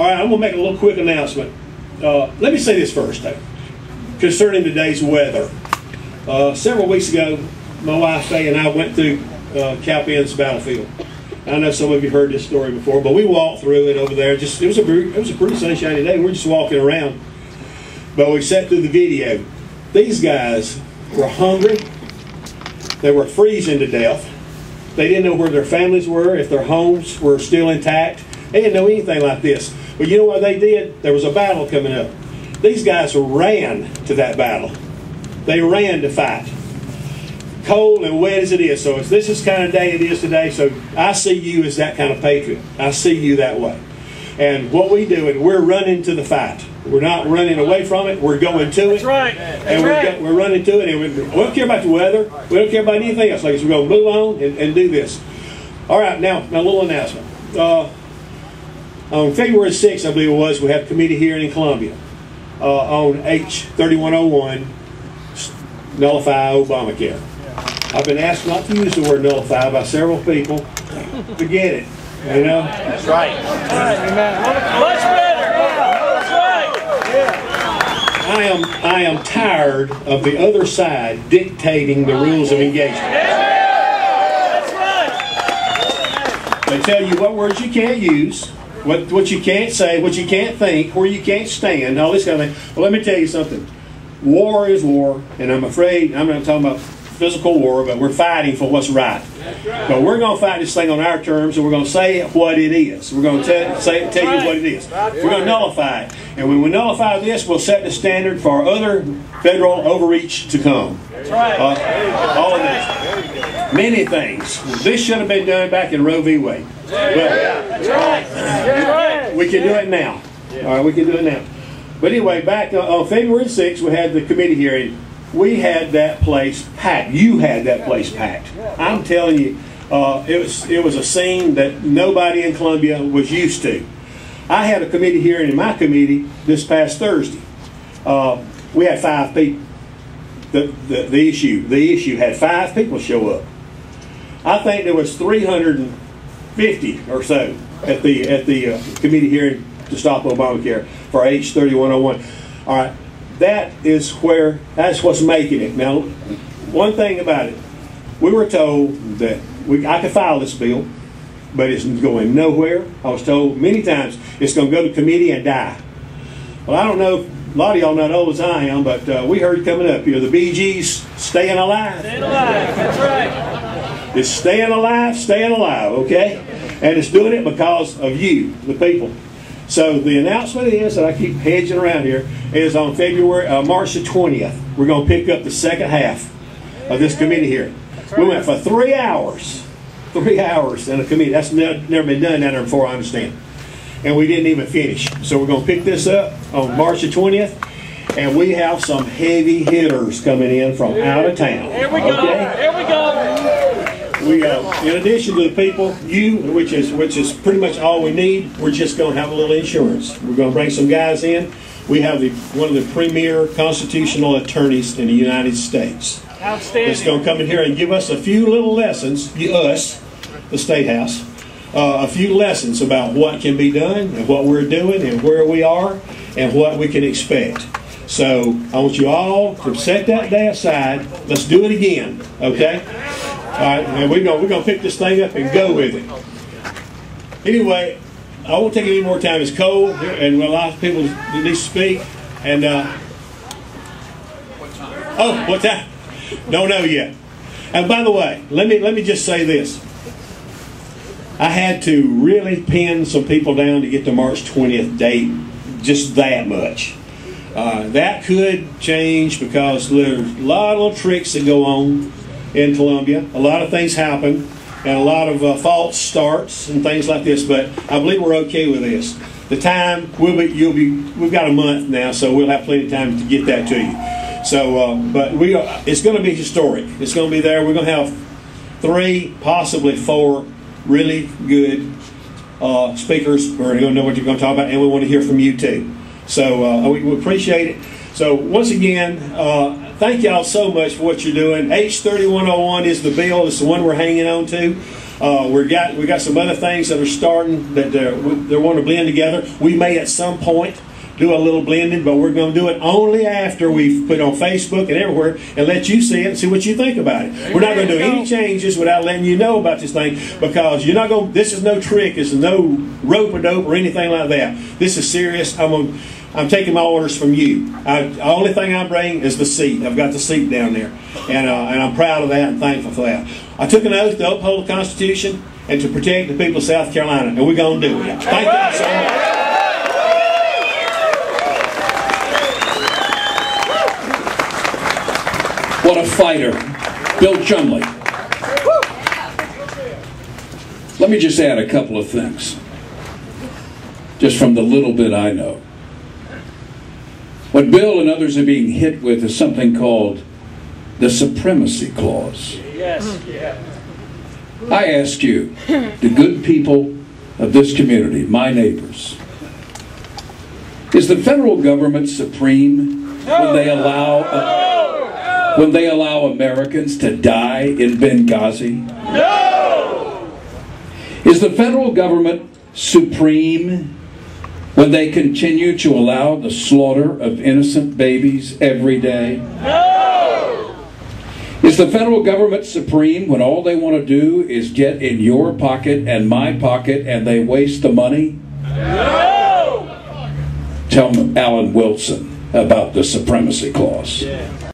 All right, I'm going to make a little quick announcement. Let me say this first, though, concerning today's weather. Several weeks ago, my wife Faye and I went through Calpin's battlefield. I know some of you heard this story before, but we walked through it over there. It was a pretty sunshiny day. We're just walking around, but we sat through the video. These guys were hungry. They were freezing to death. They didn't know where their families were, if their homes were still intact. They didn't know anything like this. But you know what they did? There was a battle coming up. These guys ran to that battle. They ran to fight. Cold and wet as it is. So this is the kind of day it is today. So I see you as that kind of patriot. I see you that way. And what we do, we're running to the fight. We're not running away from it. We're going to it. That's right. And we're running to it. And we don't care about the weather. We don't care about anything else. Like we're going to move on and do this. All right, now a little announcement. On February 6th, I believe it was, we had a committee hearing in Columbia on H3101, nullify Obamacare. I've been asked not to use the word nullify by several people. Forget it. You know? That's right. Much better. That's right. I am tired of the other side dictating the rules of engagement. That's right. They tell you what words you can't use, what you can't say, what you can't think, where you can't stand, all this kind of thing. Well, let me tell you something. War is war, and I'm afraid, I'm not talking about physical war, but we're fighting for what's right. But we're going to fight this thing on our terms, and we're going to say what it is. We're going to tell you what it is. We're going to nullify it. And when we nullify this, we'll set the standard for other federal overreach to come. All of this. Many things. This should have been done back in Roe v. Wade. But we can do it now. All right, we can do it now. But anyway, back on February 6th, we had the committee hearing. We had that place packed. You had that place packed. I'm telling you, it was a scene that nobody in Columbia was used to. I had a committee hearing in my committee this past Thursday. We had 5 people. The issue had 5 people show up. I think there was 350 or so at the committee hearing to stop Obamacare for H3101. All right. That's what's making it. Now, one thing about it, we were told that I could file this bill, but it's going nowhere. I was told many times it's going to go to committee and die. Well, I don't know, a lot of y'all not old as I am, but we heard coming up here, the Bee Gees, staying alive. Staying alive, that's right. It's staying alive, okay? And it's doing it because of you, the people. So the announcement is, that I keep hedging around here, is on March the 20th. We're going to pick up the second half of this committee hearing. We went for 3 hours. 3 hours in a committee. That's never been done down there before, I understand. And we didn't even finish. So we're going to pick this up on March the 20th. And we have some heavy hitters coming in from out of town. Here we go. Okay? Here we go. We, in addition to the people, which is pretty much all we need, we're just going to have a little insurance. We're going to bring some guys in. We have one of the premier constitutional attorneys in the United States. Outstanding. That's going to come in here and give us a few little lessons, us, the State House, a few lessons about what can be done and what we're doing and where we are and what we can expect. So I want you all to set that day aside. Let's do it again, okay? All right, and we're going to pick this thing up and go with it. Anyway, I won't take any more time. It's cold, and a lot of people need to speak. And what time? Don't know yet. And by the way, let me just say this. I had to really pin some people down to get the March 20th date, just that much. That could change because there's a lot of little tricks that go on in Columbia. A lot of things happen, and a lot of false starts and things like this. But I believe we're okay with this. The time we've got a month now, so we'll have plenty of time to get that to you. So, but it's going to be historic. It's going to be there. We're going to have 3, possibly 4 really good speakers who are going to know what you're going to talk about, and we want to hear from you too. So we appreciate it. So once again, thank y'all so much for what you're doing. H3101 is the bill. It's the one we're hanging on to. We got some other things that are starting that they want to blend together. We may at some point do a little blending, but we're going to do it only after we've put it on Facebook and everywhere and let you see it and see what you think about it. We're not going to do any changes without letting you know about this thing, because you're not going. This is no trick. This is no rope-a-dope or anything like that. This is serious. I'm taking my orders from you. The only thing I bring is the seat. I've got the seat down there, and I'm proud of that and thankful for that. I took an oath to uphold the Constitution and to protect the people of South Carolina, and we're going to do it. Thank you so much. What a fighter, Bill Chumley. Let me just add a couple of things, just from the little bit I know. What Bill and others are being hit with is something called the Supremacy Clause. Yes. I ask you, the good people of this community, my neighbors, is the federal government supreme when they allow Americans to die in Benghazi? No! Is the federal government supreme when they continue to allow the slaughter of innocent babies every day? No! Is the federal government supreme when all they want to do is get in your pocket and my pocket and they waste the money? No! Tell Alan Wilson about the Supremacy Clause. Yeah.